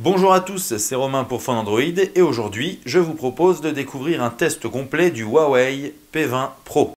Bonjour à tous, c'est Romain pour Fun Android et aujourd'hui je vous propose de découvrir un test complet du Huawei P20 Pro.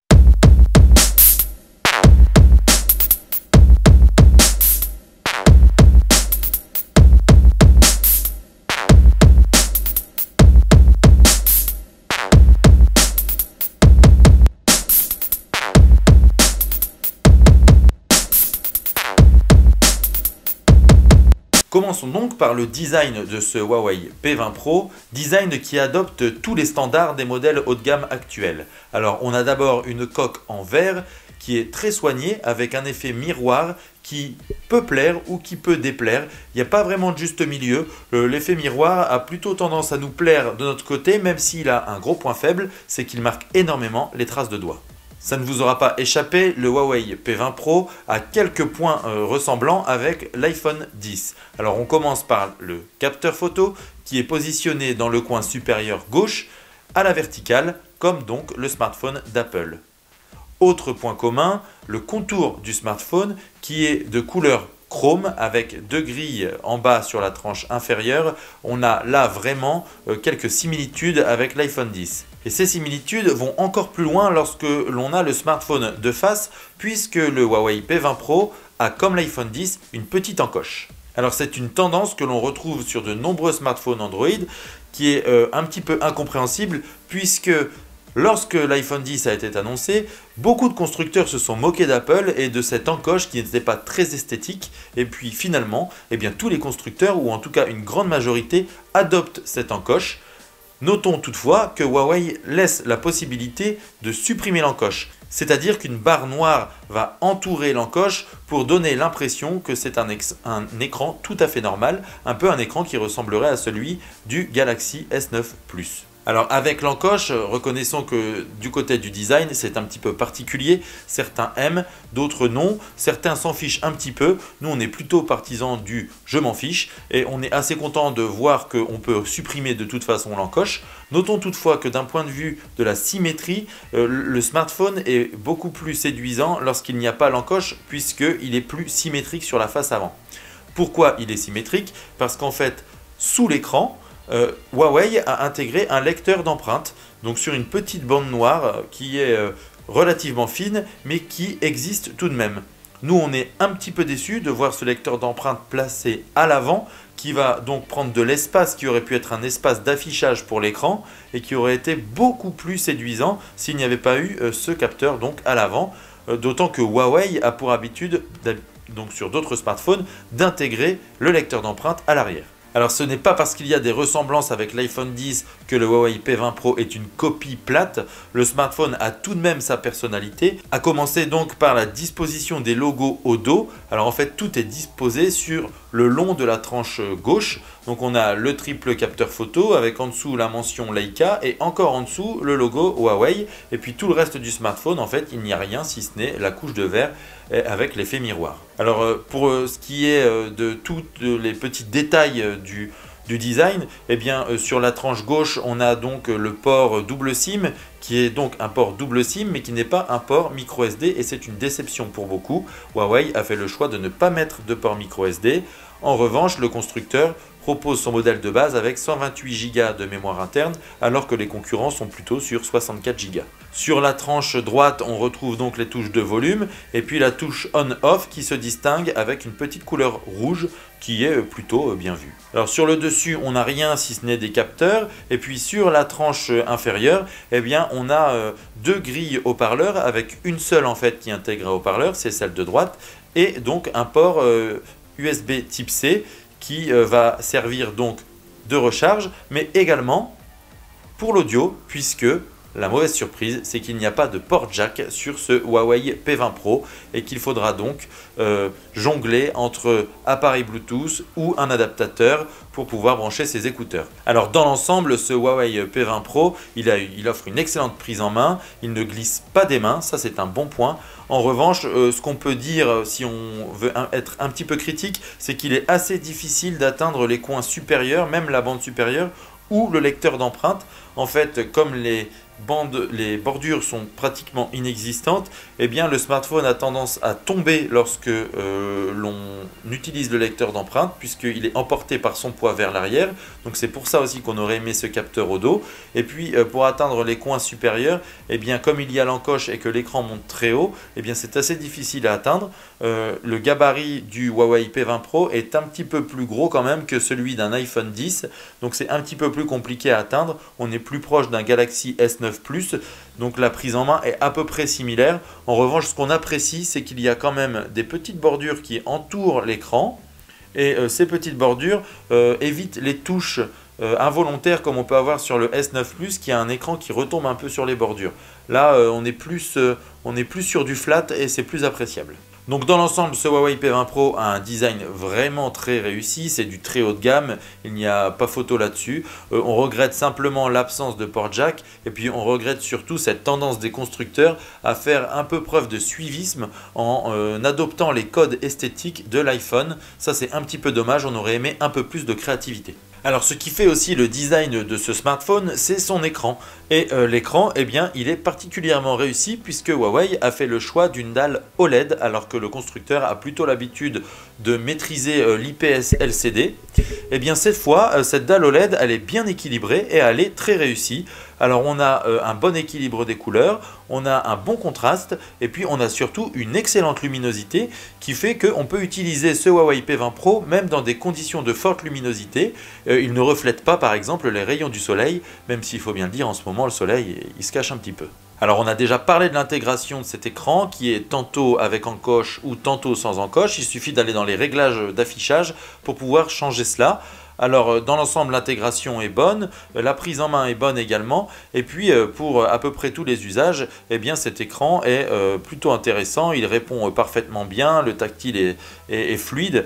Commençons donc par le design de ce Huawei P20 Pro, design qui adopte tous les standards des modèles haut de gamme actuels. Alors on a d'abord une coque en verre qui est très soignée avec un effet miroir qui peut plaire ou qui peut déplaire. Il n'y a pas vraiment de juste milieu. L'effet miroir a plutôt tendance à nous plaire de notre côté, même s'il a un gros point faible, c'est qu'il marque énormément les traces de doigts. Ça ne vous aura pas échappé, le Huawei P20 Pro a quelques points ressemblants avec l'iPhone X. Alors on commence par le capteur photo qui est positionné dans le coin supérieur gauche à la verticale, comme donc le smartphone d'Apple. Autre point commun, le contour du smartphone qui est de couleur chrome avec deux grilles en bas sur la tranche inférieure. On a là vraiment quelques similitudes avec l'iPhone X. Et ces similitudes vont encore plus loin lorsque l'on a le smartphone de face, puisque le Huawei P20 Pro a, comme l'iPhone X, une petite encoche. Alors c'est une tendance que l'on retrouve sur de nombreux smartphones Android, qui est un petit peu incompréhensible, puisque lorsque l'iPhone X a été annoncé, beaucoup de constructeurs se sont moqués d'Apple et de cette encoche qui n'était pas très esthétique. Et puis finalement, tous les constructeurs, ou en tout cas une grande majorité, adoptent cette encoche. Notons toutefois que Huawei laisse la possibilité de supprimer l'encoche. C'est-à-dire qu'une barre noire va entourer l'encoche pour donner l'impression que c'est un écran tout à fait normal, un peu un écran qui ressemblerait à celui du Galaxy S9 Plus. Alors avec l'encoche, reconnaissons que du côté du design, c'est un petit peu particulier. Certains aiment, d'autres non. Certains s'en fichent un petit peu. Nous, on est plutôt partisans du « je m'en fiche » et on est assez content de voir qu'on peut supprimer de toute façon l'encoche. Notons toutefois que d'un point de vue de la symétrie, le smartphone est beaucoup plus séduisant lorsqu'il n'y a pas l'encoche puisqu'il est plus symétrique sur la face avant. Pourquoi il est symétrique? Parce qu'en fait, sous l'écran, Huawei a intégré un lecteur d'empreintes, donc sur une petite bande noire qui est relativement fine, mais qui existe tout de même. Nous, on est un petit peu déçus de voir ce lecteur d'empreintes placé à l'avant, qui va donc prendre de l'espace qui aurait pu être un espace d'affichage pour l'écran, et qui aurait été beaucoup plus séduisant s'il n'y avait pas eu ce capteur donc à l'avant, d'autant que Huawei a pour habitude, donc sur d'autres smartphones, d'intégrer le lecteur d'empreintes à l'arrière. Alors ce n'est pas parce qu'il y a des ressemblances avec l'iPhone X que le Huawei P20 Pro est une copie plate. Le smartphone a tout de même sa personnalité, à commencer donc par la disposition des logos au dos. Alors en fait tout est disposé sur le long de la tranche gauche. Donc on a le triple capteur photo avec en dessous la mention Leica et encore en dessous le logo Huawei. Et puis tout le reste du smartphone, en fait il n'y a rien si ce n'est la couche de verre avec l'effet miroir. Alors pour ce qui est de tous les petits détails du design, sur la tranche gauche on a donc le port double SIM qui est donc un port double SIM mais qui n'est pas un port micro SD et c'est une déception pour beaucoup. Huawei a fait le choix de ne pas mettre de port micro SD. En revanche, le constructeur propose son modèle de base avec 128 Go de mémoire interne alors que les concurrents sont plutôt sur 64 Go. Sur la tranche droite, on retrouve donc les touches de volume et puis la touche on-off qui se distingue avec une petite couleur rouge qui est plutôt bien vue. Alors sur le dessus, on n'a rien si ce n'est des capteurs et puis sur la tranche inférieure, on a deux grilles haut-parleurs avec une seule en fait qui intègre un haut-parleur, c'est celle de droite et donc un port USB type C qui va servir donc de recharge, mais également pour l'audio, puisque la mauvaise surprise, c'est qu'il n'y a pas de port jack sur ce Huawei P20 Pro et qu'il faudra donc jongler entre appareil Bluetooth ou un adaptateur pour pouvoir brancher ses écouteurs. Alors dans l'ensemble, ce Huawei P20 Pro, il offre une excellente prise en main, il ne glisse pas des mains, ça c'est un bon point. En revanche, ce qu'on peut dire si on veut être un petit peu critique, c'est qu'il est assez difficile d'atteindre les coins supérieurs, même la bande supérieure, ou le lecteur d'empreintes. En fait, comme les les bordures sont pratiquement inexistantes, eh bien le smartphone a tendance à tomber lorsque l'on utilise le lecteur d'empreintes, puisqu'il est emporté par son poids vers l'arrière. Donc c'est pour ça aussi qu'on aurait aimé ce capteur au dos. Et puis pour atteindre les coins supérieurs, eh bien comme il y a l'encoche et que l'écran monte très haut, eh bien c'est assez difficile à atteindre. Le gabarit du Huawei P20 Pro est un petit peu plus gros quand même que celui d'un iPhone X, donc c'est un petit peu plus compliqué à atteindre. On est plus proche d'un Galaxy S9 Plus, donc la prise en main est à peu près similaire. En revanche, ce qu'on apprécie, c'est qu'il y a quand même des petites bordures qui entourent l'écran, et ces petites bordures évitent les touches involontaires comme on peut avoir sur le S9 Plus, qui a un écran qui retombe un peu sur les bordures. Là, on est plus sur du flat et c'est plus appréciable. Donc dans l'ensemble, ce Huawei P20 Pro a un design vraiment très réussi, c'est du très haut de gamme, il n'y a pas photo là-dessus. On regrette simplement l'absence de port jack, et puis on regrette surtout cette tendance des constructeurs à faire un peu preuve de suivisme en adoptant les codes esthétiques de l'iPhone. Ça c'est un petit peu dommage, on aurait aimé un peu plus de créativité. Alors ce qui fait aussi le design de ce smartphone, c'est son écran. Et l'écran, eh bien, il est particulièrement réussi puisque Huawei a fait le choix d'une dalle OLED alors que le constructeur a plutôt l'habitude de maîtriser l'IPS LCD. Eh bien cette fois, cette dalle OLED, elle est bien équilibrée et elle est très réussie. Alors on a un bon équilibre des couleurs, on a un bon contraste et puis on a surtout une excellente luminosité qui fait qu'on peut utiliser ce Huawei P20 Pro même dans des conditions de forte luminosité. Il ne reflète pas par exemple les rayons du soleil, même s'il faut bien le dire en ce moment le soleil il se cache un petit peu. Alors on a déjà parlé de l'intégration de cet écran qui est tantôt avec encoche ou tantôt sans encoche. Il suffit d'aller dans les réglages d'affichage pour pouvoir changer cela. Alors dans l'ensemble l'intégration est bonne, la prise en main est bonne également, et puis pour à peu près tous les usages, eh bien cet écran est plutôt intéressant, il répond parfaitement bien, le tactile est fluide,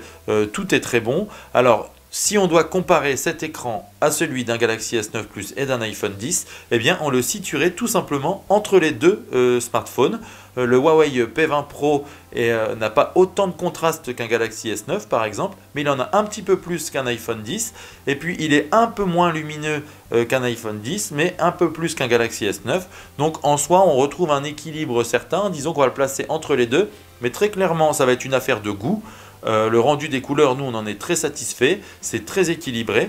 tout est très bon. Alors si on doit comparer cet écran à celui d'un Galaxy S9 Plus et d'un iPhone X, eh bien on le situerait tout simplement entre les deux smartphones. Le Huawei P20 Pro n'a pas autant de contraste qu'un Galaxy S9 par exemple, mais il en a un petit peu plus qu'un iPhone X. Et puis il est un peu moins lumineux qu'un iPhone X, mais un peu plus qu'un Galaxy S9. Donc en soi, on retrouve un équilibre certain. Disons qu'on va le placer entre les deux, mais très clairement, ça va être une affaire de goût. Le rendu des couleurs, nous, on en est très satisfait. C'est très équilibré.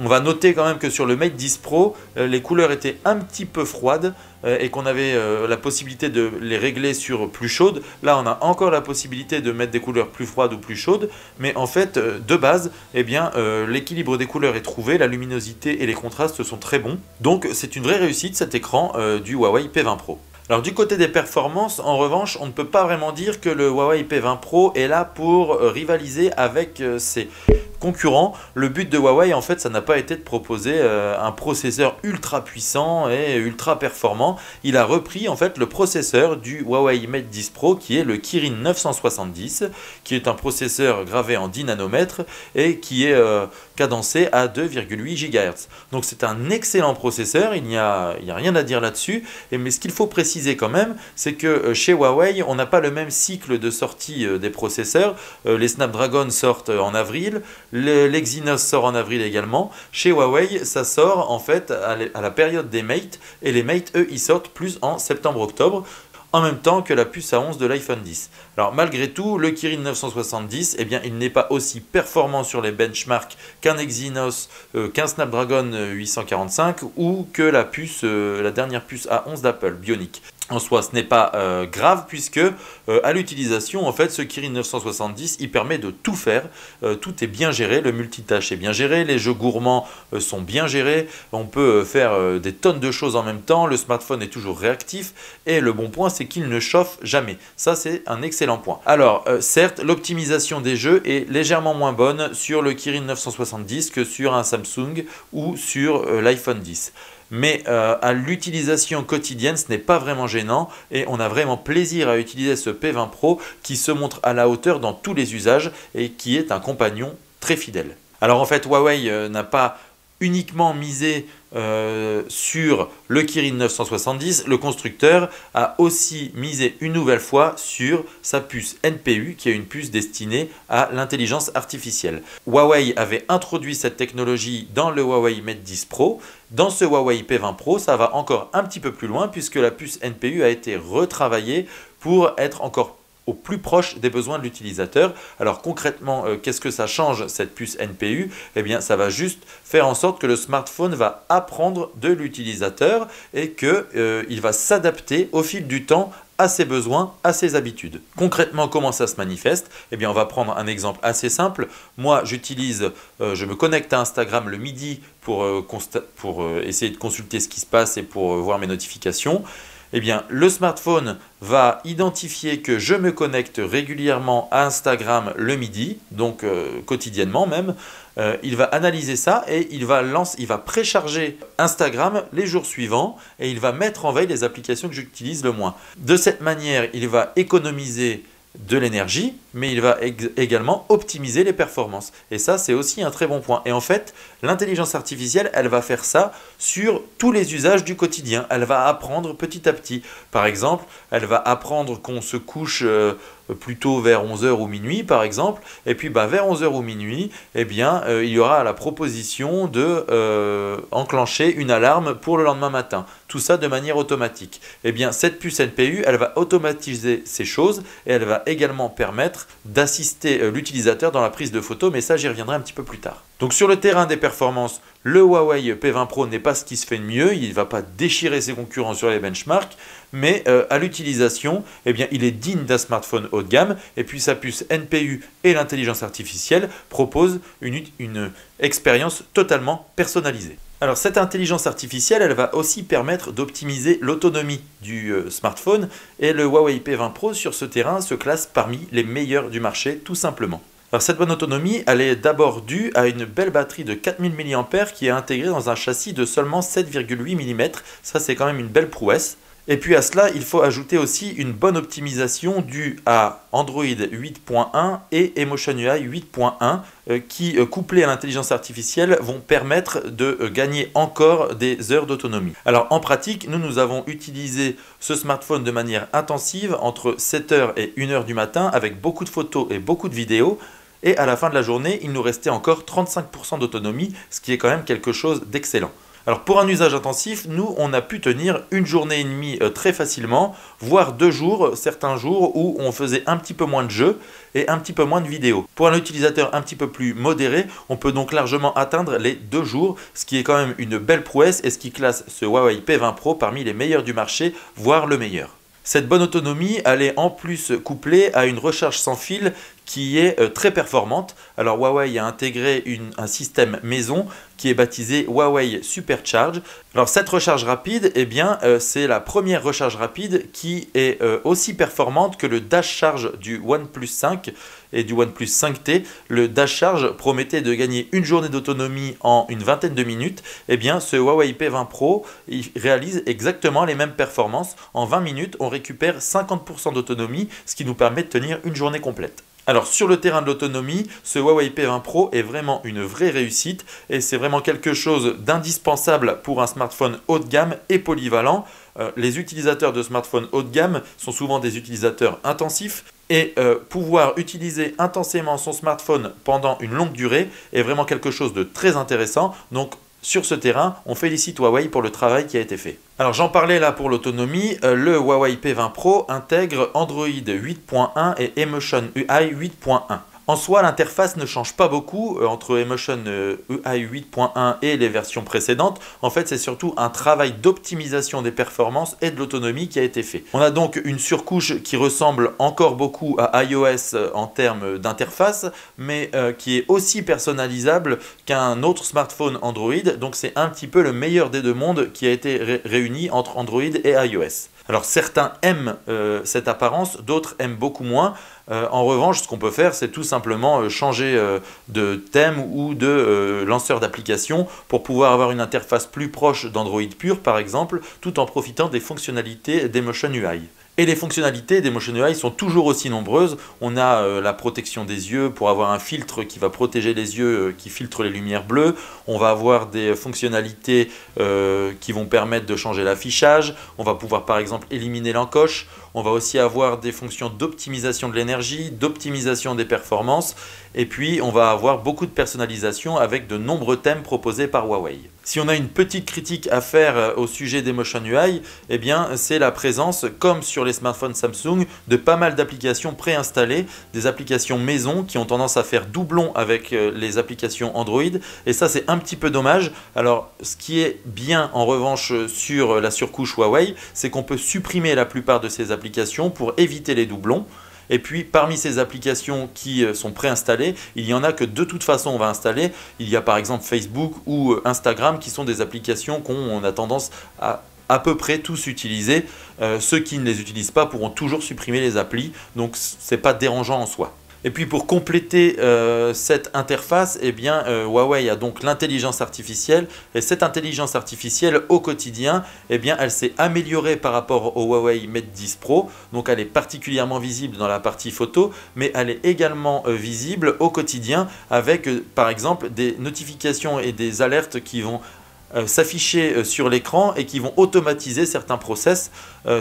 On va noter quand même que sur le Mate 10 Pro, les couleurs étaient un petit peu froides et qu'on avait la possibilité de les régler sur plus chaudes. Là, on a encore la possibilité de mettre des couleurs plus froides ou plus chaudes. Mais en fait, de base, eh bien, l'équilibre des couleurs est trouvé, la luminosité et les contrastes sont très bons. Donc, c'est une vraie réussite cet écran du Huawei P20 Pro. Alors du côté des performances, en revanche, on ne peut pas vraiment dire que le Huawei P20 Pro est là pour rivaliser avec ses concurrents. Le but de Huawei, en fait, ça n'a pas été de proposer un processeur ultra puissant et ultra performant. Il a repris en fait le processeur du Huawei Mate 10 Pro qui est le Kirin 970, qui est un processeur gravé en 10 nanomètres et qui est cadencé à 2,8 GHz. Donc c'est un excellent processeur, il n'y a rien à dire là-dessus. Mais ce qu'il faut préciser quand même, c'est que chez Huawei, on n'a pas le même cycle de sortie des processeurs. Les Snapdragon sortent en avril, l'Exynos sort en avril également. Chez Huawei, ça sort en fait à la période des Mate, et les Mate, eux, ils sortent plus en septembre-octobre, en même temps que la puce A11 de l'iPhone X. Alors malgré tout, le Kirin 970, eh bien, il n'est pas aussi performant sur les benchmarks qu'un Exynos, qu'un Snapdragon 845 ou que la dernière puce A11 d'Apple, Bionic. En soi, ce n'est pas grave puisque à l'utilisation, en fait, ce Kirin 970, il permet de tout faire. Tout est bien géré, le multitâche est bien géré, les jeux gourmands sont bien gérés. On peut faire des tonnes de choses en même temps. Le smartphone est toujours réactif et le bon point, c'est qu'il ne chauffe jamais. Ça, c'est un excellent point. Alors, certes, l'optimisation des jeux est légèrement moins bonne sur le Kirin 970 que sur un Samsung ou sur l'iPhone X. Mais à l'utilisation quotidienne, ce n'est pas vraiment gênant et on a vraiment plaisir à utiliser ce P20 Pro qui se montre à la hauteur dans tous les usages et qui est un compagnon très fidèle. Alors en fait, Huawei n'a pas uniquement misé sur le Kirin 970, le constructeur a aussi misé une nouvelle fois sur sa puce NPU, qui est une puce destinée à l'intelligence artificielle. Huawei avait introduit cette technologie dans le Huawei Mate 10 Pro. Dans ce Huawei P20 Pro, ça va encore un petit peu plus loin puisque la puce NPU a été retravaillée pour être encore au plus proche des besoins de l'utilisateur. Alors concrètement, qu'est-ce que ça change cette puce NPU? Eh bien, ça va juste faire en sorte que le smartphone va apprendre de l'utilisateur et qu'il va s'adapter au fil du temps à ses besoins, à ses habitudes. Concrètement, comment ça se manifeste? Eh bien, on va prendre un exemple assez simple. Moi, je me connecte à Instagram le midi pour essayer de consulter ce qui se passe et pour voir mes notifications. Eh bien, le smartphone va identifier que je me connecte régulièrement à Instagram le midi, donc quotidiennement même. Il va analyser ça et il va précharger Instagram les jours suivants et il va mettre en veille les applications que j'utilise le moins. De cette manière, il va économiser de l'énergie, mais il va également optimiser les performances. Et ça, c'est aussi un très bon point. Et en fait, l'intelligence artificielle, elle va faire ça sur tous les usages du quotidien. Elle va apprendre petit à petit. Par exemple, elle va apprendre qu'on se couche plutôt vers 11h ou minuit, par exemple. Et puis, vers 11h ou minuit, eh bien, il y aura la proposition de enclencher une alarme pour le lendemain matin. Tout ça de manière automatique. Eh bien, cette puce NPU, elle va automatiser ces choses et elle va également permettre d'assister l'utilisateur dans la prise de photos, mais ça, j'y reviendrai un petit peu plus tard. Donc sur le terrain des performances, le Huawei P20 Pro n'est pas ce qui se fait de mieux, il ne va pas déchirer ses concurrents sur les benchmarks, mais à l'utilisation, eh bien, il est digne d'un smartphone haut de gamme, et puis sa puce NPU et l'intelligence artificielle proposent une expérience totalement personnalisée. Alors cette intelligence artificielle, elle va aussi permettre d'optimiser l'autonomie du smartphone, et le Huawei P20 Pro sur ce terrain se classe parmi les meilleurs du marché tout simplement. Alors cette bonne autonomie, elle est d'abord due à une belle batterie de 4000 mAh qui est intégrée dans un châssis de seulement 7,8 mm. Ça, c'est quand même une belle prouesse. Et puis à cela, il faut ajouter aussi une bonne optimisation due à Android 8.1 et Emotion UI 8.1 qui, couplés à l'intelligence artificielle, vont permettre de gagner encore des heures d'autonomie. Alors en pratique, nous avons utilisé ce smartphone de manière intensive entre 7h et 1h du matin avec beaucoup de photos et beaucoup de vidéos. Et à la fin de la journée, il nous restait encore 35% d'autonomie, ce qui est quand même quelque chose d'excellent. Alors pour un usage intensif, nous on a pu tenir une journée et demie très facilement, voire 2 jours, certains jours où on faisait un petit peu moins de jeux et un petit peu moins de vidéos. Pour un utilisateur un petit peu plus modéré, on peut donc largement atteindre les 2 jours, ce qui est quand même une belle prouesse et ce qui classe ce Huawei P20 Pro parmi les meilleurs du marché, voire le meilleur. Cette bonne autonomie, elle est en plus couplée à une recharge sans fil qui est très performante. Alors Huawei a intégré un système maison qui est baptisé Huawei Supercharge. Alors cette recharge rapide, eh bien, c'est la première recharge rapide qui est aussi performante que le Dash Charge du OnePlus 5 et du OnePlus 5T. Le Dash Charge promettait de gagner une journée d'autonomie en une vingtaine de minutes. Eh bien, ce Huawei P20 Pro, il réalise exactement les mêmes performances. En 20 minutes, on récupère 50% d'autonomie, ce qui nous permet de tenir une journée complète. Alors sur le terrain de l'autonomie, ce Huawei P20 Pro est vraiment une vraie réussite et c'est vraiment quelque chose d'indispensable pour un smartphone haut de gamme et polyvalent. Les utilisateurs de smartphones haut de gamme sont souvent des utilisateurs intensifs et pouvoir utiliser intensément son smartphone pendant une longue durée est vraiment quelque chose de très intéressant. Donc sur ce terrain, on félicite Huawei pour le travail qui a été fait. Alors j'en parlais là pour l'autonomie, le Huawei P20 Pro intègre Android 8.1 et Emotion UI 8.1. En soi, l'interface ne change pas beaucoup entre Emotion UI 8.1 et les versions précédentes. En fait, c'est surtout un travail d'optimisation des performances et de l'autonomie qui a été fait. On a donc une surcouche qui ressemble encore beaucoup à iOS en termes d'interface, mais qui est aussi personnalisable qu'un autre smartphone Android. Donc c'est un petit peu le meilleur des deux mondes qui a été réuni entre Android et iOS. Alors certains aiment cette apparence, d'autres aiment beaucoup moins. En revanche, ce qu'on peut faire, c'est tout simplement changer de thème ou de lanceur d'application pour pouvoir avoir une interface plus proche d'Android pur, par exemple, tout en profitant des fonctionnalités d'Emotion UI. Et les fonctionnalités d'Emotion UI sont toujours aussi nombreuses. On a la protection des yeux pour avoir un filtre qui va protéger les yeux, qui filtre les lumières bleues. On va avoir des fonctionnalités qui vont permettre de changer l'affichage. On va pouvoir par exemple éliminer l'encoche. On va aussi avoir des fonctions d'optimisation de l'énergie, d'optimisation des performances. Et puis on va avoir beaucoup de personnalisation avec de nombreux thèmes proposés par Huawei. Si on a une petite critique à faire au sujet d'Emotion UI, eh bien c'est la présence, comme sur les smartphones Samsung, de pas mal d'applications préinstallées, des applications maison qui ont tendance à faire doublon avec les applications Android, et ça c'est un petit peu dommage. Alors ce qui est bien en revanche sur la surcouche Huawei, c'est qu'on peut supprimer la plupart de ces applications pour éviter les doublons. Et puis parmi ces applications qui sont préinstallées, il y en a que de toute façon on va installer. Il y a par exemple Facebook ou Instagram qui sont des applications qu'on a tendance à peu près tous utiliser. Ceux qui ne les utilisent pas pourront toujours supprimer les applis, donc ce n'est pas dérangeant en soi. Et puis pour compléter cette interface, eh bien, Huawei a donc l'intelligence artificielle, et cette intelligence artificielle au quotidien, eh bien, elle s'est améliorée par rapport au Huawei Mate 10 Pro, donc elle est particulièrement visible dans la partie photo, mais elle est également visible au quotidien avec par exemple des notifications et des alertes qui vont s'afficher sur l'écran et qui vont automatiser certains process.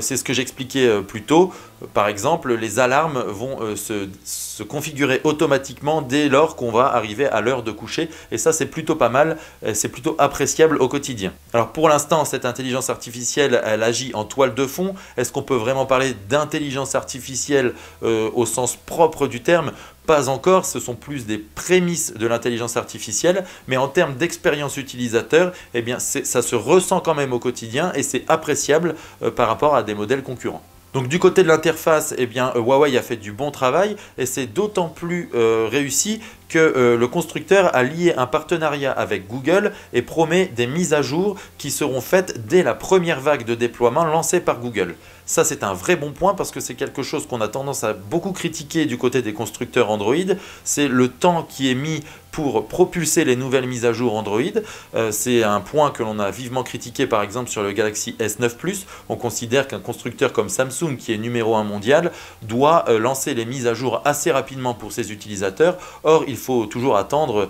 C'est ce que j'expliquais plus tôt. Par exemple, les alarmes vont se configurer automatiquement dès lors qu'on va arriver à l'heure de coucher, et ça c'est plutôt pas mal, c'est plutôt appréciable au quotidien. Alors pour l'instant, cette intelligence artificielle, elle agit en toile de fond. Est-ce qu'on peut vraiment parler d'intelligence artificielle au sens propre du terme ? Pas encore, ce sont plus des prémices de l'intelligence artificielle, mais en termes d'expérience utilisateur, eh bien ça se ressent quand même au quotidien et c'est appréciable par rapport à des modèles concurrents. Donc du côté de l'interface, eh bien, Huawei a fait du bon travail, et c'est d'autant plus réussi que le constructeur a lié un partenariat avec Google et promet des mises à jour qui seront faites dès la première vague de déploiement lancée par Google. Ça c'est un vrai bon point parce que c'est quelque chose qu'on a tendance à beaucoup critiquer du côté des constructeurs Android, c'est le temps qui est mis pour propulser les nouvelles mises à jour Android. C'est un point que l'on a vivement critiqué par exemple sur le Galaxy S9 Plus. On considère qu'un constructeur comme Samsung, qui est numéro 1 mondial, doit lancer les mises à jour assez rapidement pour ses utilisateurs. Or, il faut toujours attendre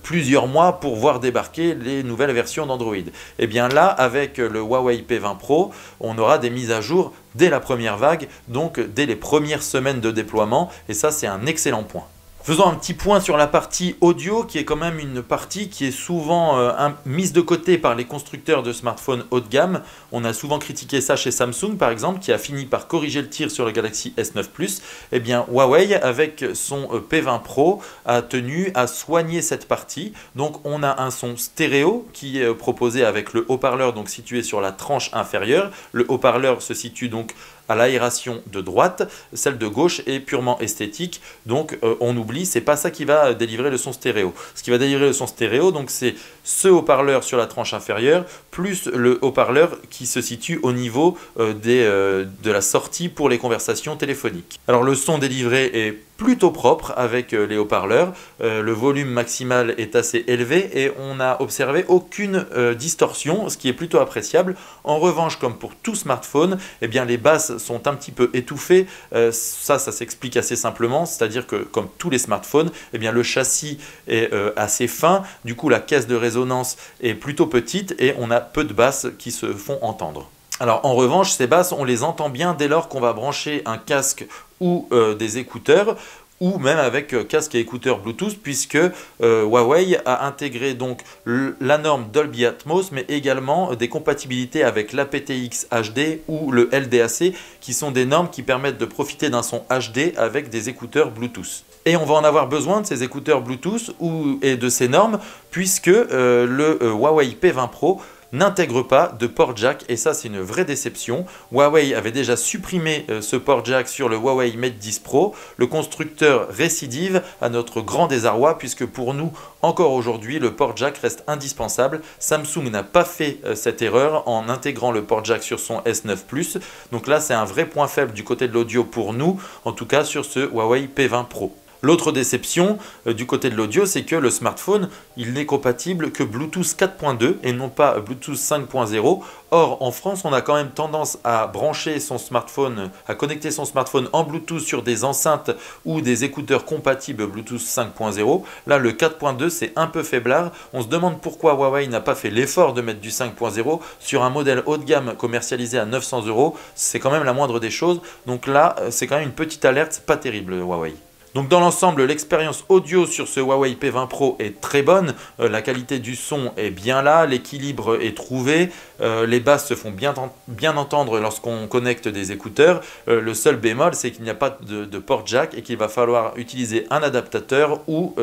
plusieurs mois pour voir débarquer les nouvelles versions d'Android. Et bien là, avec le Huawei P20 Pro, on aura des mises à jour dès la première vague, donc dès les premières semaines de déploiement, et ça c'est un excellent point. Faisons un petit point sur la partie audio, qui est quand même une partie qui est souvent mise de côté par les constructeurs de smartphones haut de gamme. On a souvent critiqué ça chez Samsung par exemple, qui a fini par corriger le tir sur le Galaxy S9 Plus. Eh bien Huawei, avec son P20 Pro, a tenu à soigner cette partie. Donc on a un son stéréo qui est proposé avec le haut-parleur donc situé sur la tranche inférieure. Le haut-parleur se situe donc à l'aération de droite, celle de gauche est purement esthétique, donc on oublie, c'est pas ça qui va délivrer le son stéréo. Ce qui va délivrer le son stéréo, donc c'est ce haut-parleur sur la tranche inférieure, plus le haut-parleur qui se situe au niveau de la sortie pour les conversations téléphoniques. Alors le son délivré est plutôt propre avec les haut-parleurs, le volume maximal est assez élevé et on n'a observé aucune distorsion, ce qui est plutôt appréciable. En revanche, comme pour tout smartphone, eh bien, les basses sont un petit peu étouffées. Ça s'explique assez simplement, c'est-à-dire que comme tous les smartphones, eh bien, le châssis est assez fin, du coup la caisse de résonance est plutôt petite et on a peu de basses qui se font entendre. Alors en revanche, ces basses, on les entend bien dès lors qu'on va brancher un casque ou des écouteurs, ou même avec casque et écouteurs Bluetooth, puisque Huawei a intégré donc la norme Dolby Atmos, mais également des compatibilités avec l'aptX HD ou le LDAC, qui sont des normes qui permettent de profiter d'un son HD avec des écouteurs Bluetooth. Et on va en avoir besoin de ces écouteurs Bluetooth et de ces normes, puisque le Huawei P20 Pro n'intègre pas de port jack, et ça c'est une vraie déception. Huawei avait déjà supprimé ce port jack sur le Huawei Mate 10 Pro. Le constructeur récidive à notre grand désarroi, puisque pour nous, encore aujourd'hui, le port jack reste indispensable. Samsung n'a pas fait cette erreur en intégrant le port jack sur son S9 Plus. Donc là c'est un vrai point faible du côté de l'audio pour nous, en tout cas sur ce Huawei P20 Pro. L'autre déception du côté de l'audio, c'est que le smartphone, il n'est compatible que Bluetooth 4.2 et non pas Bluetooth 5.0. Or, en France, on a quand même tendance à brancher son smartphone, à connecter son smartphone en Bluetooth sur des enceintes ou des écouteurs compatibles Bluetooth 5.0. Là, le 4.2, c'est un peu faiblard. On se demande pourquoi Huawei n'a pas fait l'effort de mettre du 5.0 sur un modèle haut de gamme commercialisé à 900 €. C'est quand même la moindre des choses. Donc là, c'est quand même une petite alerte, c'est pas terrible Huawei. Donc dans l'ensemble, l'expérience audio sur ce Huawei P20 Pro est très bonne, la qualité du son est bien là, l'équilibre est trouvé, les basses se font bien entendre lorsqu'on connecte des écouteurs. Le seul bémol, c'est qu'il n'y a pas de port jack et qu'il va falloir utiliser un adaptateur ou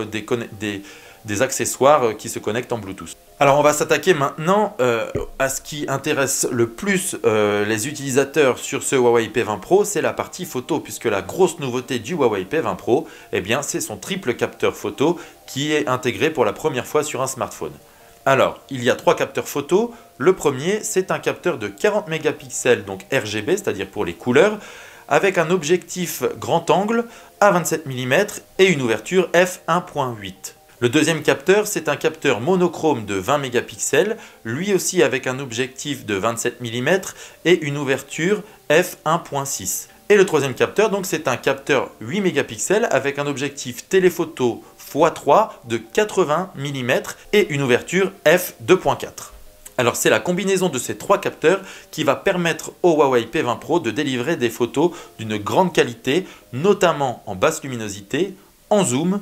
des accessoires qui se connectent en Bluetooth. Alors on va s'attaquer maintenant à ce qui intéresse le plus les utilisateurs sur ce Huawei P20 Pro, c'est la partie photo, puisque la grosse nouveauté du Huawei P20 Pro, eh bien, c'est son triple capteur photo qui est intégré pour la première fois sur un smartphone. Alors, il y a 3 capteurs photo. Le premier, c'est un capteur de 40 mégapixels, donc RGB, c'est-à-dire pour les couleurs, avec un objectif grand angle à 27 mm et une ouverture f1.8. Le deuxième capteur, c'est un capteur monochrome de 20 mégapixels, lui aussi avec un objectif de 27 mm et une ouverture f1.6. Et le troisième capteur, donc c'est un capteur 8 mégapixels avec un objectif téléphoto x3 de 80 mm et une ouverture f2.4. Alors c'est la combinaison de ces 3 capteurs qui va permettre au Huawei P20 Pro de délivrer des photos d'une grande qualité, notamment en basse luminosité, en zoom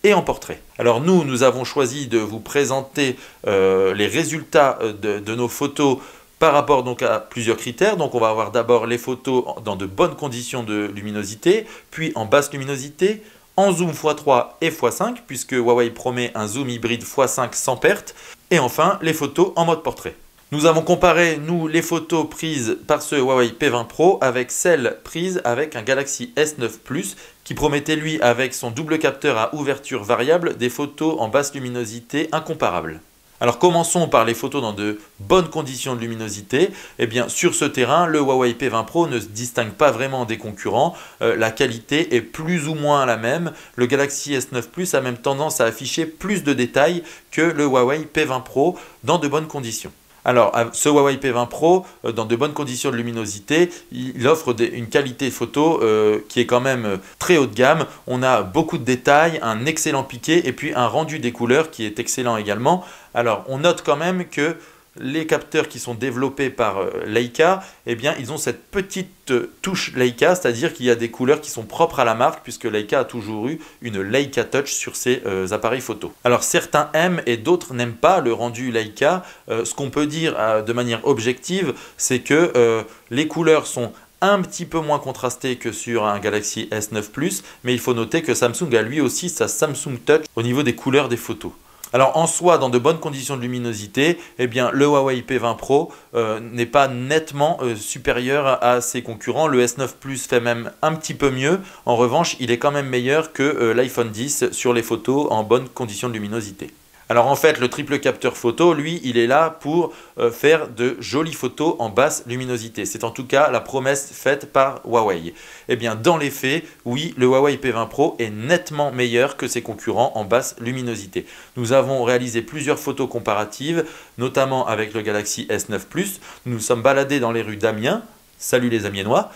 et en portrait. Alors nous avons choisi de vous présenter les résultats de nos photos par rapport donc à plusieurs critères. Donc on va avoir d'abord les photos dans de bonnes conditions de luminosité, puis en basse luminosité, en zoom x3 et x5, puisque Huawei promet un zoom hybride x5 sans perte, et enfin les photos en mode portrait. Nous avons comparé, nous, les photos prises par ce Huawei P20 Pro avec celles prises avec un Galaxy S9 Plus qui promettait, lui, avec son double capteur à ouverture variable, des photos en basse luminosité incomparables. Alors commençons par les photos dans de bonnes conditions de luminosité. Eh bien, sur ce terrain, le Huawei P20 Pro ne se distingue pas vraiment des concurrents. La qualité est plus ou moins la même. Le Galaxy S9 Plus a même tendance à afficher plus de détails que le Huawei P20 Pro dans de bonnes conditions. Alors, ce Huawei P20 Pro, dans de bonnes conditions de luminosité, il offre une qualité photo qui est quand même très haut de gamme. On a beaucoup de détails, un excellent piqué et puis un rendu des couleurs qui est excellent également. Alors, on note quand même que les capteurs qui sont développés par Leica, eh bien, ils ont cette petite touche Leica, c'est-à-dire qu'il y a des couleurs qui sont propres à la marque, puisque Leica a toujours eu une Leica Touch sur ses appareils photo. Alors certains aiment et d'autres n'aiment pas le rendu Leica. Ce qu'on peut dire de manière objective, c'est que les couleurs sont un petit peu moins contrastées que sur un Galaxy S9 Plus, mais il faut noter que Samsung a lui aussi sa Samsung Touch au niveau des couleurs des photos. Alors en soi, dans de bonnes conditions de luminosité, eh bien, le Huawei P20 Pro n'est pas nettement supérieur à ses concurrents. Le S9 Plus fait même un petit peu mieux. En revanche, il est quand même meilleur que l'iPhone 10 sur les photos en bonnes conditions de luminosité. Alors en fait, le triple capteur photo, lui, il est là pour faire de jolies photos en basse luminosité. C'est en tout cas la promesse faite par Huawei. Eh bien, dans les faits, oui, le Huawei P20 Pro est nettement meilleur que ses concurrents en basse luminosité. Nous avons réalisé plusieurs photos comparatives, notamment avec le Galaxy S9 Plus. Nous nous sommes baladés dans les rues d'Amiens. Salut les Amiénois.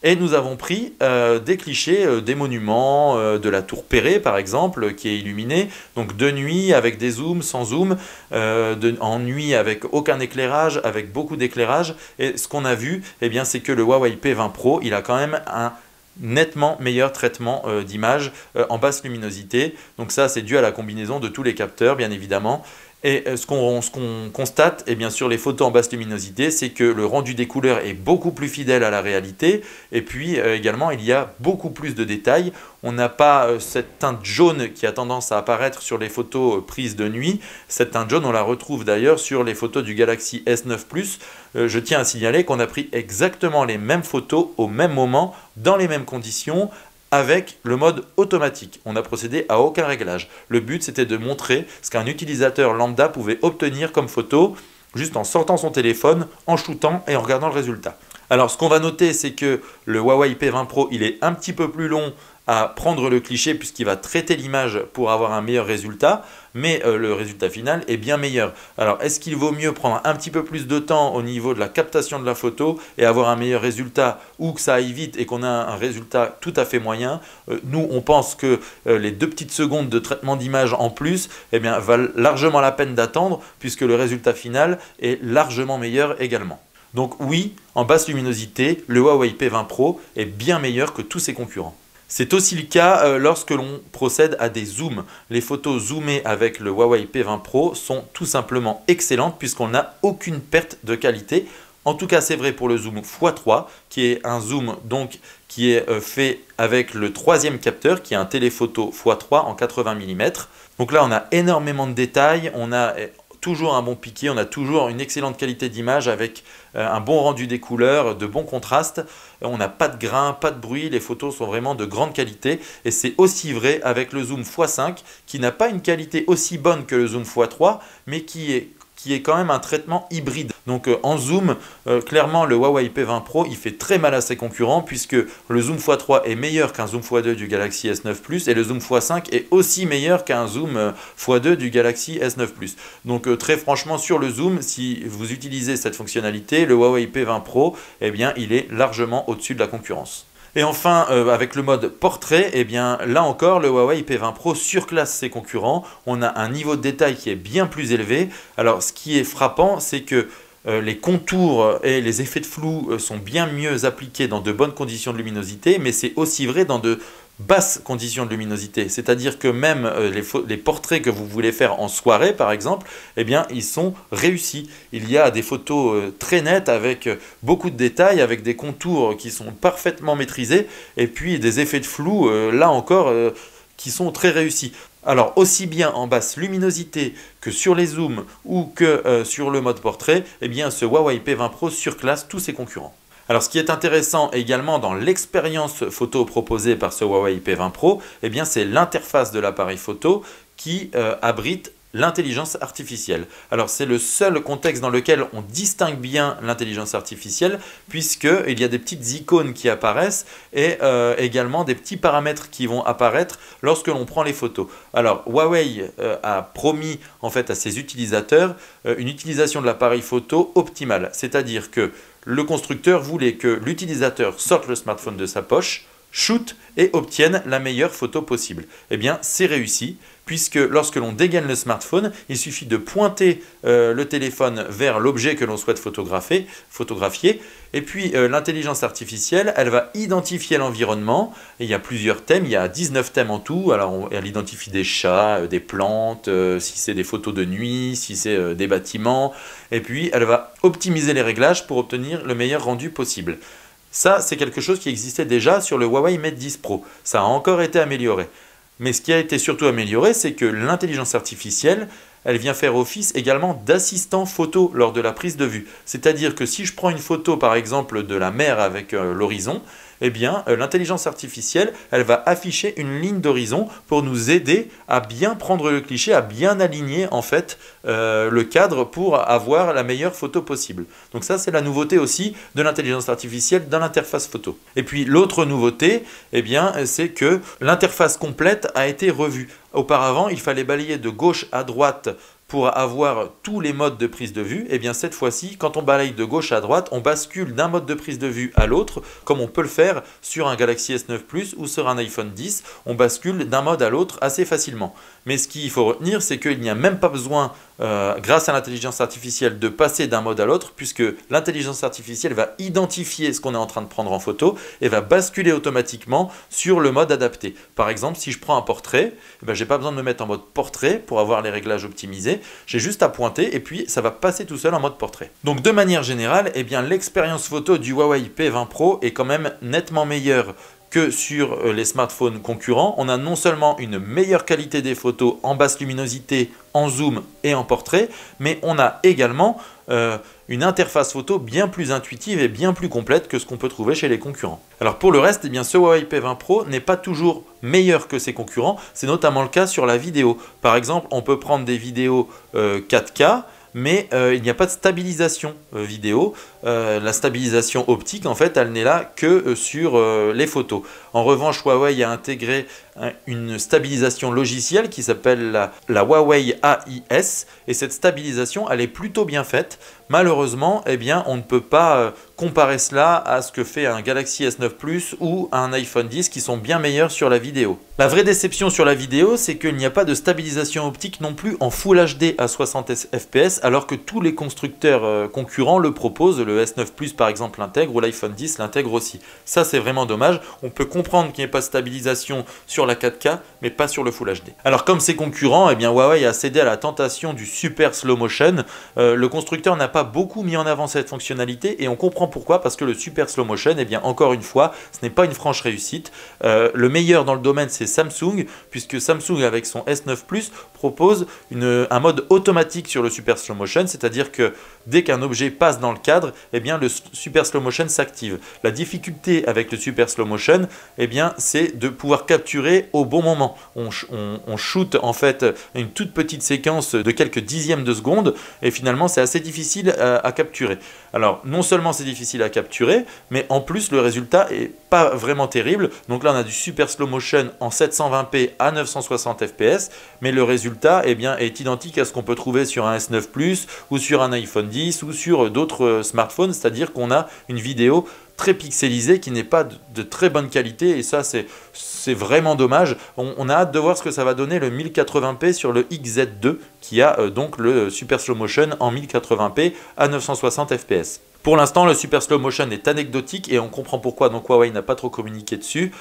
Et nous avons pris des clichés des monuments, de la tour Perret par exemple, qui est illuminée, donc de nuit avec des zooms, sans zoom, en nuit avec aucun éclairage, avec beaucoup d'éclairage. Et ce qu'on a vu, eh bien, c'est que le Huawei P20 Pro, il a quand même un nettement meilleur traitement d'image en basse luminosité. Donc ça, c'est dû à la combinaison de tous les capteurs, bien évidemment. Et ce qu'on constate, et bien sûr les photos en basse luminosité, c'est que le rendu des couleurs est beaucoup plus fidèle à la réalité. Et puis également, il y a beaucoup plus de détails. On n'a pas cette teinte jaune qui a tendance à apparaître sur les photos prises de nuit. Cette teinte jaune, on la retrouve d'ailleurs sur les photos du Galaxy S9 Plus. Je tiens à signaler qu'on a pris exactement les mêmes photos au même moment, dans les mêmes conditions, avec le mode automatique. On n'a procédé à aucun réglage. Le but, c'était de montrer ce qu'un utilisateur lambda pouvait obtenir comme photo juste en sortant son téléphone, en shootant et en regardant le résultat. Alors, ce qu'on va noter, c'est que le Huawei P20 Pro, il est un petit peu plus long à prendre le cliché puisqu'il va traiter l'image pour avoir un meilleur résultat, mais le résultat final est bien meilleur. Alors, est-ce qu'il vaut mieux prendre un petit peu plus de temps au niveau de la captation de la photo et avoir un meilleur résultat, ou que ça aille vite et qu'on a un résultat tout à fait moyen? Nous, on pense que les 2 petites secondes de traitement d'image en plus, eh bien, valent largement la peine d'attendre puisque le résultat final est largement meilleur également. Donc oui, en basse luminosité, le Huawei P20 Pro est bien meilleur que tous ses concurrents. C'est aussi le cas lorsque l'on procède à des zooms. Les photos zoomées avec le Huawei P20 Pro sont tout simplement excellentes puisqu'on n'a aucune perte de qualité. En tout cas, c'est vrai pour le zoom x3, qui est un zoom donc qui est fait avec le 3e capteur, qui est un téléphoto x3 en 80 mm. Donc là, on a énormément de détails, on a toujours un bon piqué, on a toujours une excellente qualité d'image avec un bon rendu des couleurs, de bons contrastes. On n'a pas de grains, pas de bruit, les photos sont vraiment de grande qualité. Et c'est aussi vrai avec le zoom x5 qui n'a pas une qualité aussi bonne que le zoom x3, mais qui est quand même un traitement hybride. Donc en zoom, clairement le Huawei P20 Pro il fait très mal à ses concurrents puisque le zoom x3 est meilleur qu'un zoom x2 du Galaxy S9 Plus et le zoom x5 est aussi meilleur qu'un zoom x2 du Galaxy S9 Plus. Donc très franchement sur le zoom, si vous utilisez cette fonctionnalité, le Huawei P20 Pro, eh bien, il est largement au-dessus de la concurrence. Et enfin, avec le mode portrait, eh bien, là encore, le Huawei P20 Pro surclasse ses concurrents. On a un niveau de détail qui est bien plus élevé. Alors, ce qui est frappant, c'est que les contours et les effets de flou sont bien mieux appliqués dans de bonnes conditions de luminosité, mais c'est aussi vrai dans de basses conditions de luminosité. C'est-à-dire que même les portraits que vous voulez faire en soirée, par exemple, eh bien, ils sont réussis. Il y a des photos très nettes avec beaucoup de détails, avec des contours qui sont parfaitement maîtrisés, et puis des effets de flou, là encore, qui sont très réussis. Alors, aussi bien en basse luminosité que sur les zooms ou que sur le mode portrait, eh bien, ce Huawei P20 Pro surclasse tous ses concurrents. Alors, ce qui est intéressant également dans l'expérience photo proposée par ce Huawei P20 Pro, eh bien, c'est l'interface de l'appareil photo qui abrite l'intelligence artificielle. Alors, c'est le seul contexte dans lequel on distingue bien l'intelligence artificielle puisqu'il y a des petites icônes qui apparaissent et également des petits paramètres qui vont apparaître lorsque l'on prend les photos. Alors, Huawei a promis en fait à ses utilisateurs une utilisation de l'appareil photo optimale, c'est-à-dire que le constructeur voulait que l'utilisateur sorte le smartphone de sa poche, shoot et obtienne la meilleure photo possible. Eh bien, c'est réussi, puisque lorsque l'on dégaine le smartphone, il suffit de pointer le téléphone vers l'objet que l'on souhaite photographier, et puis l'intelligence artificielle, elle va identifier l'environnement. Il y a plusieurs thèmes, il y a 19 thèmes en tout. Alors, elle identifie des chats, des plantes, si c'est des photos de nuit, si c'est des bâtiments, et puis elle va optimiser les réglages pour obtenir le meilleur rendu possible. Ça, c'est quelque chose qui existait déjà sur le Huawei Mate 10 Pro. Ça a encore été amélioré. Mais ce qui a été surtout amélioré, c'est que l'intelligence artificielle, elle vient faire office également d'assistant photo lors de la prise de vue. C'est-à-dire que si je prends une photo, par exemple, de la mer avec l'horizon, eh bien, l'intelligence artificielle, elle va afficher une ligne d'horizon pour nous aider à bien prendre le cliché, à bien aligner en fait le cadre pour avoir la meilleure photo possible. Donc ça, c'est la nouveauté aussi de l'intelligence artificielle dans l'interface photo. Et puis l'autre nouveauté, eh bien, c'est que l'interface complète a été revue. Auparavant, il fallait balayer de gauche à droite pour avoir tous les modes de prise de vue. Et bien cette fois-ci, quand on balaye de gauche à droite, on bascule d'un mode de prise de vue à l'autre, comme on peut le faire sur un Galaxy S9 Plus ou sur un iPhone 10. On bascule d'un mode à l'autre assez facilement. Mais ce qu'il faut retenir, c'est qu'il n'y a même pas besoin, grâce à l'intelligence artificielle, de passer d'un mode à l'autre, puisque l'intelligence artificielle va identifier ce qu'on est en train de prendre en photo et va basculer automatiquement sur le mode adapté. Par exemple, si je prends un portrait, je n'ai pas besoin de me mettre en mode portrait pour avoir les réglages optimisés. J'ai juste à pointer et puis ça va passer tout seul en mode portrait. Donc de manière générale, eh bien, l'expérience photo du Huawei P20 Pro est quand même nettement meilleure que sur les smartphones concurrents. On a non seulement une meilleure qualité des photos en basse luminosité, en zoom et en portrait, mais on a également une interface photo bien plus intuitive et bien plus complète que ce qu'on peut trouver chez les concurrents. Alors pour le reste, eh bien, ce Huawei P20 Pro n'est pas toujours meilleur que ses concurrents, c'est notamment le cas sur la vidéo. Par exemple, on peut prendre des vidéos 4K, mais il n'y a pas de stabilisation vidéo. La stabilisation optique, en fait, elle n'est là que sur les photos. En revanche, Huawei a intégré une stabilisation logicielle qui s'appelle la Huawei AIS, et cette stabilisation, elle est plutôt bien faite. Malheureusement, eh bien, on ne peut pas comparer cela à ce que fait un Galaxy S9 Plus ou un iPhone X qui sont bien meilleurs sur la vidéo. La vraie déception sur la vidéo, c'est qu'il n'y a pas de stabilisation optique non plus en Full HD à 60 fps, alors que tous les constructeurs concurrents le proposent. Le S9 Plus par exemple l'intègre, ou l'iPhone X l'intègre aussi. Ça, c'est vraiment dommage. On peut comprendre qu'il n'y ait pas de stabilisation sur la 4K, mais pas sur le Full HD. Alors comme ses concurrents, eh bien, Huawei a cédé à la tentation du super slow motion. Le constructeur n'a pas beaucoup mis en avant cette fonctionnalité, et on comprend pourquoi, parce que le super slow motion, eh bien, encore une fois, ce n'est pas une franche réussite. Le meilleur dans le domaine, c'est Samsung, puisque Samsung avec son S9 Plus propose un mode automatique sur le super slow motion, c'est-à-dire que dès qu'un objet passe dans le cadre, eh bien, le super slow motion s'active. La difficulté avec le super slow motion, eh bien, c'est de pouvoir capturer au bon moment. On shoot en fait une toute petite séquence de quelques dixièmes de seconde, et finalement c'est assez difficile à capturer. Alors non seulement c'est difficile à capturer, mais en plus le résultat est pas vraiment terrible. Donc là on a du super slow motion en 720p à 960 fps, mais le résultat eh bien, est identique à ce qu'on peut trouver sur un S9 Plus ou sur un iPhone X ou sur d'autres smartphones, c'est-à-dire qu'on a une vidéo très pixelisée qui n'est pas de très bonne qualité, et ça c'est vraiment dommage. On a hâte de voir ce que ça va donner le 1080p sur le XZ2 qui a donc le super slow motion en 1080p à 960 fps. Pour l'instant, le super slow motion est anecdotique et on comprend pourquoi donc Huawei n'a pas trop communiqué dessus.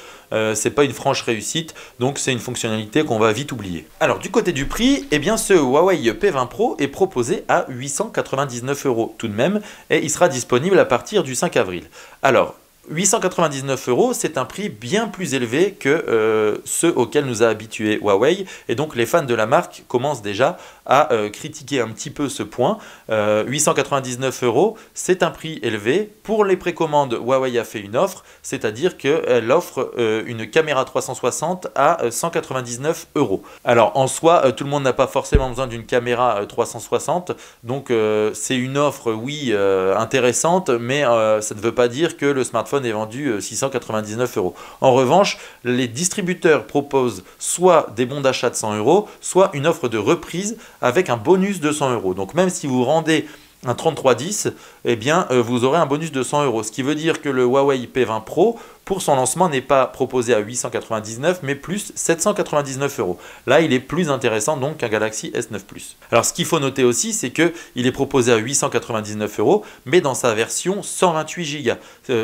C'est pas une franche réussite, donc c'est une fonctionnalité qu'on va vite oublier. Alors du côté du prix, eh bien ce Huawei P20 Pro est proposé à 899 € tout de même, et il sera disponible à partir du 5 avril. Alors 899 €, c'est un prix bien plus élevé que ceux auxquels nous a habitués Huawei, et donc les fans de la marque commencent déjà à critiquer un petit peu ce point. 899 €, c'est un prix élevé. Pour les précommandes, Huawei a fait une offre, c'est-à-dire qu'elle offre une caméra 360 à 199 €. Alors en soi, tout le monde n'a pas forcément besoin d'une caméra 360, donc c'est une offre, oui, intéressante, mais ça ne veut pas dire que le smartphone est vendu 699 €. En revanche, les distributeurs proposent soit des bons d'achat de 100 €, soit une offre de reprise avec un bonus de 100 €. Donc même si vous rendez un 3310, eh bien, vous aurez un bonus de 100 €. Ce qui veut dire que le Huawei P20 Pro, pour son lancement, n'est pas proposé à 899, mais plus 799 €. Là, il est plus intéressant donc qu'un Galaxy S9 Plus. Alors, ce qu'il faut noter aussi, c'est qu'il est proposé à 899 €, mais dans sa version 128 Go.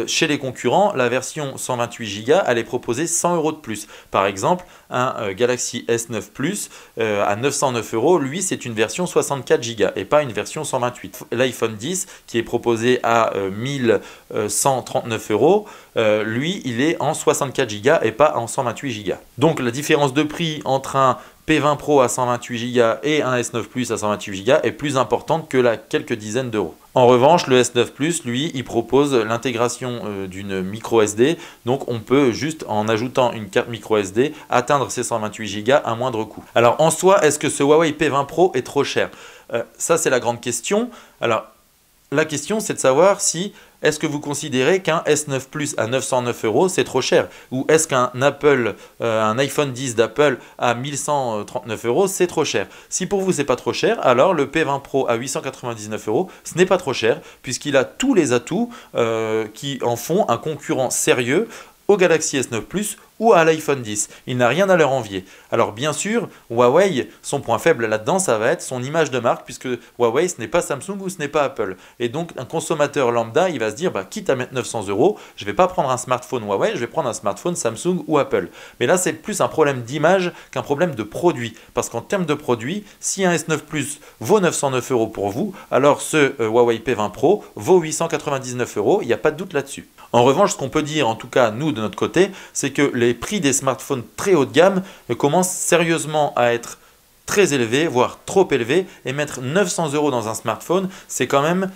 Chez les concurrents, la version 128 Go, elle est proposée 100 € de plus. Par exemple, un Galaxy S9 Plus à 909 €, lui, c'est une version 64 Go et pas une version 128. L'iPhone X, qui est proposé à 1139 €, lui, il est en 64 Go et pas en 128 Go. Donc la différence de prix entre un P20 Pro à 128 Go et un S9 Plus à 128 Go est plus importante que la quelques dizaines d'euros. En revanche, le S9 Plus, lui, il propose l'intégration d'une micro SD, donc on peut juste en ajoutant une carte micro SD atteindre ces 128 Go à moindre coût. Alors en soi, est-ce que ce Huawei P20 Pro est trop cher? Ça, c'est la grande question. Alors la question, c'est de savoir si est-ce que vous considérez qu'un S9 Plus à 909 € c'est trop cher, ou est-ce qu'un un iPhone X d'Apple à 1139 € c'est trop cher? Si pour vous c'est pas trop cher, alors le P20 Pro à 899 €, ce n'est pas trop cher puisqu'il a tous les atouts qui en font un concurrent sérieux au Galaxy S9 Plus ou à l'iPhone X. Il n'a rien à leur envier. Alors bien sûr, Huawei, son point faible là-dedans, ça va être son image de marque, puisque Huawei, ce n'est pas Samsung ou ce n'est pas Apple. Et donc, un consommateur lambda, il va se dire, bah, quitte à mettre 900 €, je ne vais pas prendre un smartphone Huawei, je vais prendre un smartphone Samsung ou Apple. Mais là, c'est plus un problème d'image qu'un problème de produit. Parce qu'en termes de produit, si un S9 Plus vaut 909 € pour vous, alors ce Huawei P20 Pro vaut 899 €. Il n'y a pas de doute là-dessus. En revanche, ce qu'on peut dire, en tout cas nous de notre côté, c'est que les prix des smartphones très haut de gamme commencent sérieusement à être très élevés, voire trop élevés, et mettre 900 € dans un smartphone, c'est quand même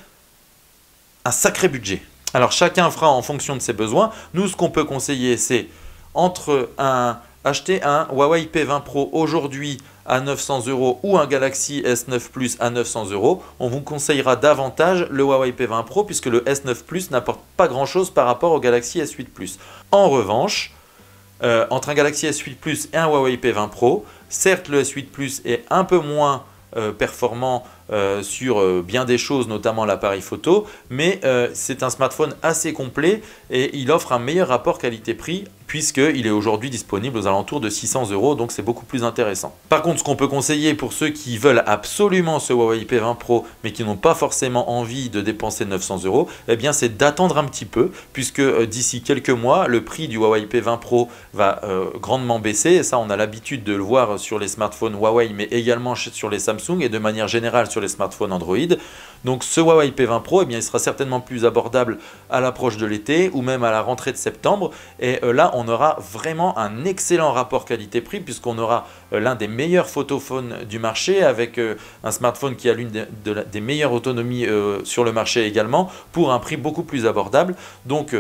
un sacré budget. Alors chacun fera en fonction de ses besoins. Nous, ce qu'on peut conseiller, c'est entre un acheter un Huawei P20 Pro aujourd'hui à 900 € ou un Galaxy S9 Plus à 900 €, on vous conseillera davantage le Huawei P20 Pro puisque le S9 Plus n'apporte pas grand chose par rapport au Galaxy S8 Plus. En revanche, entre un Galaxy S8 Plus et un Huawei P20 Pro, certes le S8 Plus est un peu moins performant sur bien des choses, notamment l'appareil photo, mais c'est un smartphone assez complet et il offre un meilleur rapport qualité-prix puisqu'il est aujourd'hui disponible aux alentours de 600 €, donc c'est beaucoup plus intéressant. Par contre, ce qu'on peut conseiller pour ceux qui veulent absolument ce Huawei P20 Pro, mais qui n'ont pas forcément envie de dépenser 900 €, eh bien c'est d'attendre un petit peu, puisque d'ici quelques mois, le prix du Huawei P20 Pro va grandement baisser, et ça on a l'habitude de le voir sur les smartphones Huawei, mais également sur les Samsung, et de manière générale sur les smartphones Android. Donc ce Huawei P20 Pro, eh bien, il sera certainement plus abordable à l'approche de l'été, ou même à la rentrée de septembre, et là on aura vraiment un excellent rapport qualité-prix puisqu'on aura l'un des meilleurs photophones du marché avec un smartphone qui a l'une des meilleures autonomies sur le marché également pour un prix beaucoup plus abordable. Donc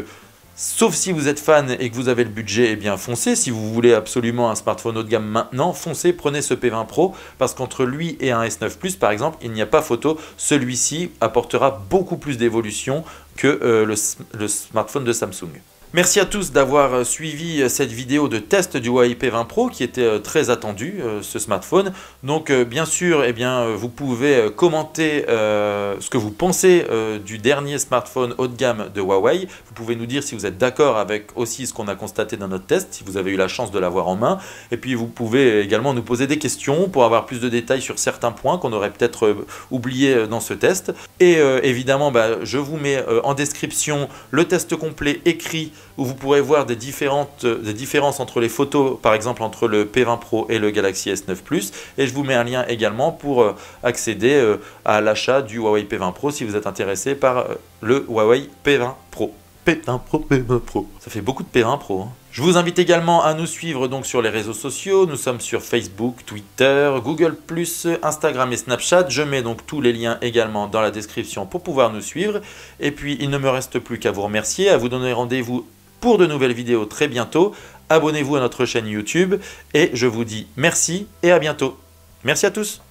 sauf si vous êtes fan et que vous avez le budget, eh bien foncez. Si vous voulez absolument un smartphone haut de gamme maintenant, foncez, prenez ce P20 Pro parce qu'entre lui et un S9 Plus par exemple, il n'y a pas photo. Celui-ci apportera beaucoup plus d'évolution que le smartphone de Samsung. Merci à tous d'avoir suivi cette vidéo de test du Huawei P20 Pro qui était très attendu, ce smartphone. Donc bien sûr, eh bien, vous pouvez commenter ce que vous pensez du dernier smartphone haut de gamme de Huawei. Vous pouvez nous dire si vous êtes d'accord avec aussi ce qu'on a constaté dans notre test, si vous avez eu la chance de l'avoir en main. Et puis vous pouvez également nous poser des questions pour avoir plus de détails sur certains points qu'on aurait peut-être oubliés dans ce test. Et évidemment, je vous mets en description le test complet écrit où vous pourrez voir des différences entre les photos, par exemple entre le P20 Pro et le Galaxy S9 Plus. Et je vous mets un lien également pour accéder à l'achat du Huawei P20 Pro si vous êtes intéressé par le Huawei P20 Pro. P20 Pro, P20 Pro. Ça fait beaucoup de P20 Pro. Hein. Je vous invite également à nous suivre donc sur les réseaux sociaux. Nous sommes sur Facebook, Twitter, Google+, Instagram et Snapchat. Je mets donc tous les liens également dans la description pour pouvoir nous suivre. Et puis, il ne me reste plus qu'à vous remercier, à vous donner rendez-vous pour de nouvelles vidéos très bientôt. Abonnez-vous à notre chaîne YouTube et je vous dis merci et à bientôt. Merci à tous.